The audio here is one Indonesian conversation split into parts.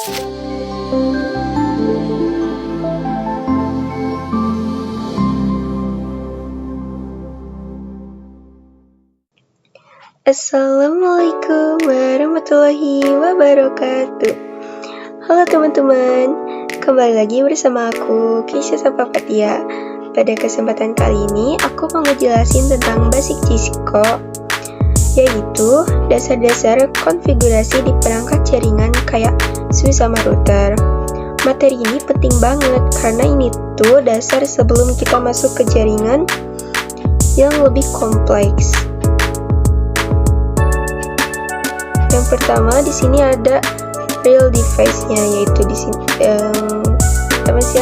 Assalamualaikum warahmatullahi wabarakatuh. Halo teman-teman, kembali lagi bersama aku, Keisha Sapapatia. Pada kesempatan kali ini, aku mau ngejelasin tentang basic Cisco, yaitu dasar-dasar konfigurasi di perangkat jaringan kayak switch sama router. Materi ini penting banget, karena ini tuh dasar sebelum kita masuk ke jaringan yang lebih kompleks. Yang pertama di sini ada real device-nya, yaitu di sini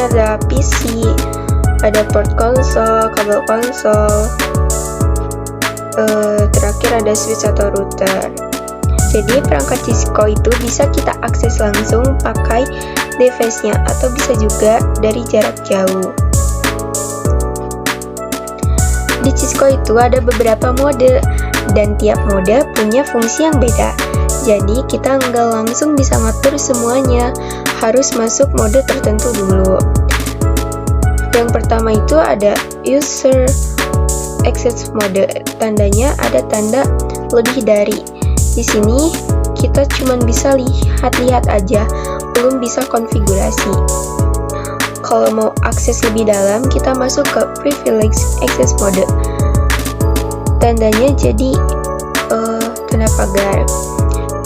ada PC, ada port konsol, kabel konsol, terakhir ada switch atau router. Jadi perangkat Cisco itu bisa kita akses langsung pakai device-nya atau bisa juga dari jarak jauh. Di Cisco itu ada beberapa mode dan tiap mode punya fungsi yang beda. Jadi kita nggak langsung bisa ngatur semuanya, harus masuk mode tertentu dulu. Yang pertama itu ada user access mode, tandanya ada tanda lebih dari. Di sini kita cuma bisa lihat-lihat aja, belum bisa konfigurasi. Kalau mau akses lebih dalam, kita masuk ke privilege access mode. Tandanya jadi tanda pagar.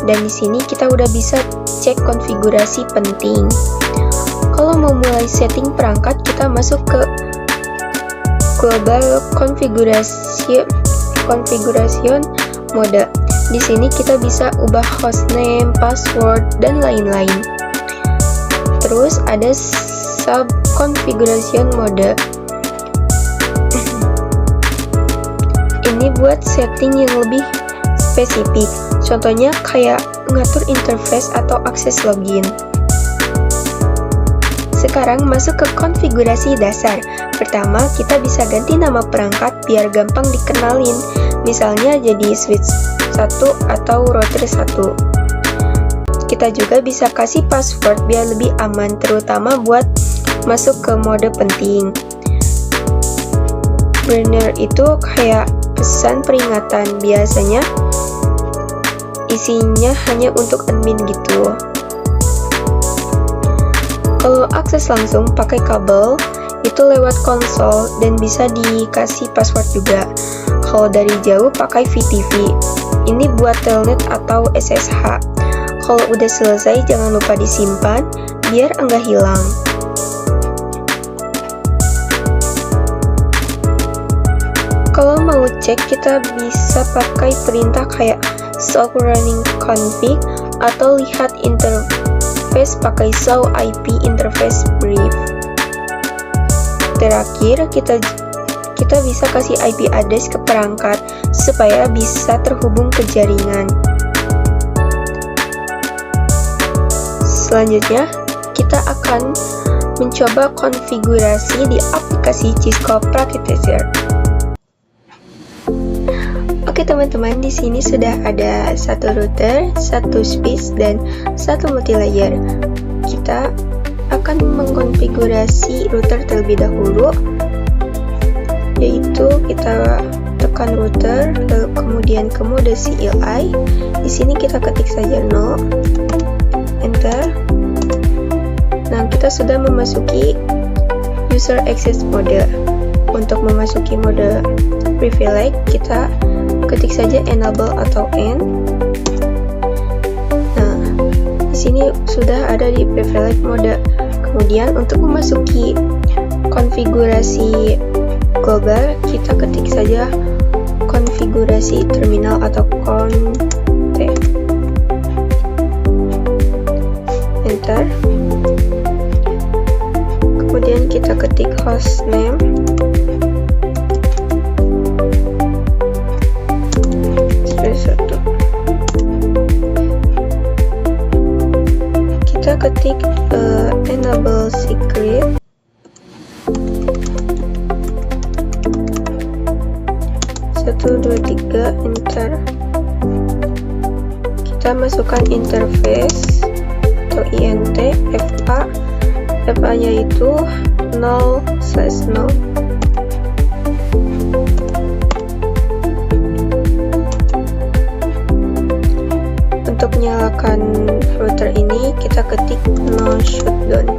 Dan di sini kita udah bisa cek konfigurasi penting. Kalau mau mulai setting perangkat, kita masuk ke global configuration mode. Di sini kita bisa ubah hostname, password, dan lain-lain. Terus ada sub configuration mode. Ini buat setting yang lebih spesifik. Contohnya kayak ngatur interface atau akses login. Sekarang masuk ke konfigurasi dasar. Pertama, kita bisa ganti nama perangkat biar gampang dikenalin. Misalnya jadi switch 1 atau router 1. Kita juga bisa kasih password biar lebih aman, terutama buat masuk ke mode penting. Banner itu kayak pesan peringatan, biasanya isinya hanya untuk admin gitu. Kalau akses langsung pakai kabel, itu lewat konsol dan bisa dikasih password juga. Kalau dari jauh pakai VTV. Ini buat telnet atau SSH. Kalau udah selesai jangan lupa disimpan biar enggak hilang. Kalau mau cek, kita bisa pakai perintah kayak show running config atau lihat interface pakai show IP interface brief. Terakhir, kita bisa kasih IP address ke perangkat supaya bisa terhubung ke jaringan. Selanjutnya, kita akan mencoba konfigurasi di aplikasi Cisco Practitioner. Oke teman-teman, di sini sudah ada satu router, satu switch, dan satu multilayer. Kita akan mengkonfigurasi router terlebih dahulu, yaitu kita tekan router, lalu kemudian ke mode CLI. Di sini kita ketik saja 0, enter. Nah, kita sudah memasuki user access mode. Untuk memasuki mode privilege, kita ketik saja enable atau N. Nah, di sini sudah ada di privilege mode. Kemudian untuk memasuki konfigurasi global, kita ketik saja konfigurasi terminal atau conf. Enter. Kemudian kita ketik hostname. Kita ketik enable secret. Satu, dua, tiga, enter. Kita masukkan interface. atau int fa nya itu 0/0. Untuk menyalakan router ini kita ketik no shutdown.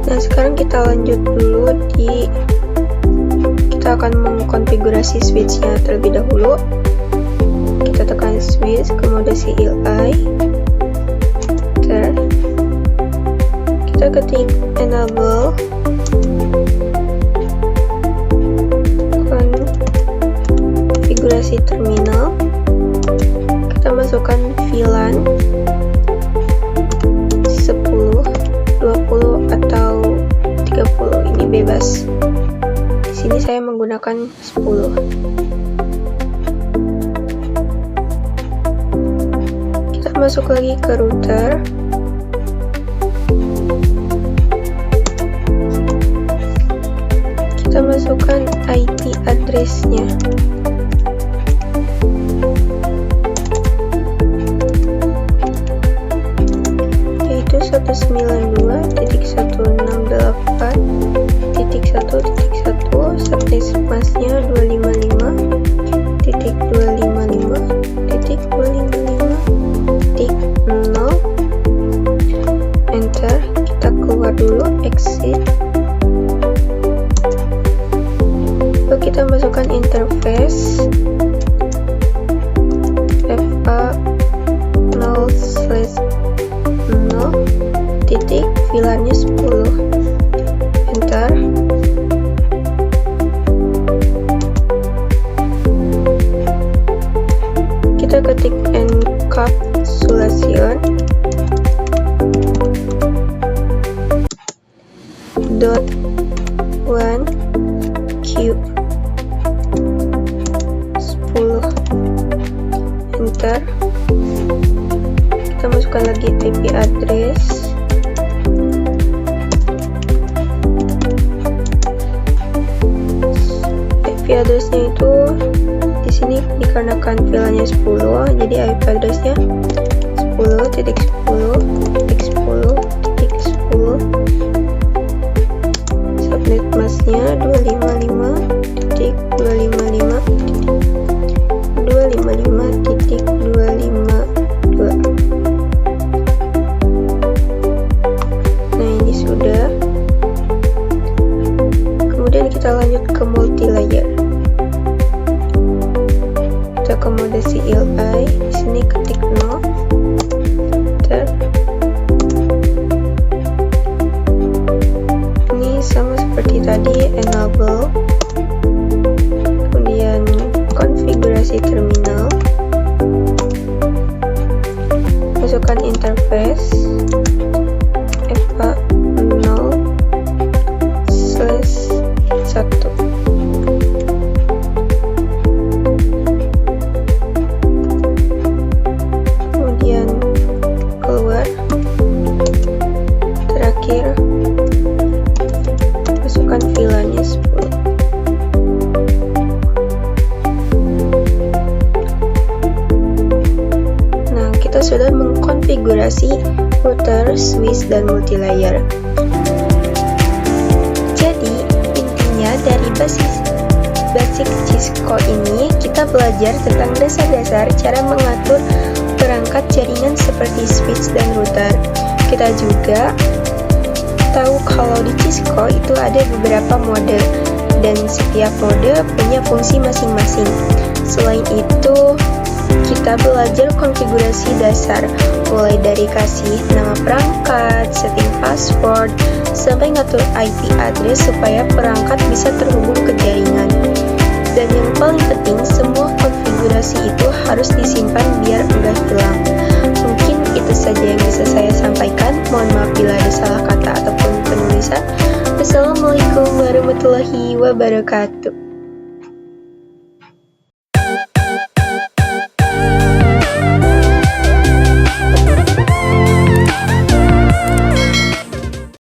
Nah, sekarang kita lanjut dulu kita akan mengkonfigurasi switch-nya terlebih dahulu. Kita tekan switch ke mode CLI. Kita ketik enable konfigurasi terminal. Kita masukkan VLAN 10, 20 atau 30, ini bebas. Di sini saya menggunakan 10. Kita masuk lagi ke router. Kita masukkan IP address-nya. Yaitu 192.168.1.1, subnet masknya 255.255.255.0. Enter. Kita keluar dulu, exit. Lalu kita masukkan interface fa 0/0 titik VLAN-nya 10. Enter. Kita ketik encapsulation .1 Q 10. Enter. Kita masukkan lagi IP address. IP address-nya itu di sini dikarenakan VLAN-nya 10, jadi IP address-nya 10.10.10.10. Subnet masknya 255.255.255.252. Nah, ini sudah. Kemudian kita lanjut ke multi-layer. Kita ke mode CLI. Di sini ketik no. Ini sama seperti tadi, enable. Kemudian konfigurasi terminal. Masukkan interface fa 0/1. Kemudian keluar. Terakhir masukkan VLAN-nya 10. Nah, kita sudah mengkonfigurasi router, switch, dan multilayer. Jadi, intinya dari basic Cisco ini, kita belajar tentang dasar-dasar cara mengatur perangkat jaringan seperti switch dan router. Kita juga tahu kalau di Cisco itu ada beberapa mode, dan setiap mode punya fungsi masing-masing. Selain itu, kita belajar konfigurasi dasar, mulai dari kasih nama perangkat, setting password, sampai ngatur IP address supaya perangkat bisa terhubung ke jaringan. Dan yang paling penting, semua konfigurasi itu harus disimpan biar enggak hilang. Mungkin itu saja yang bisa saya sampaikan. Mohon maaf bila ada salah kata ataupun penulisan. Wassalamualaikum warahmatullahi wabarakatuh.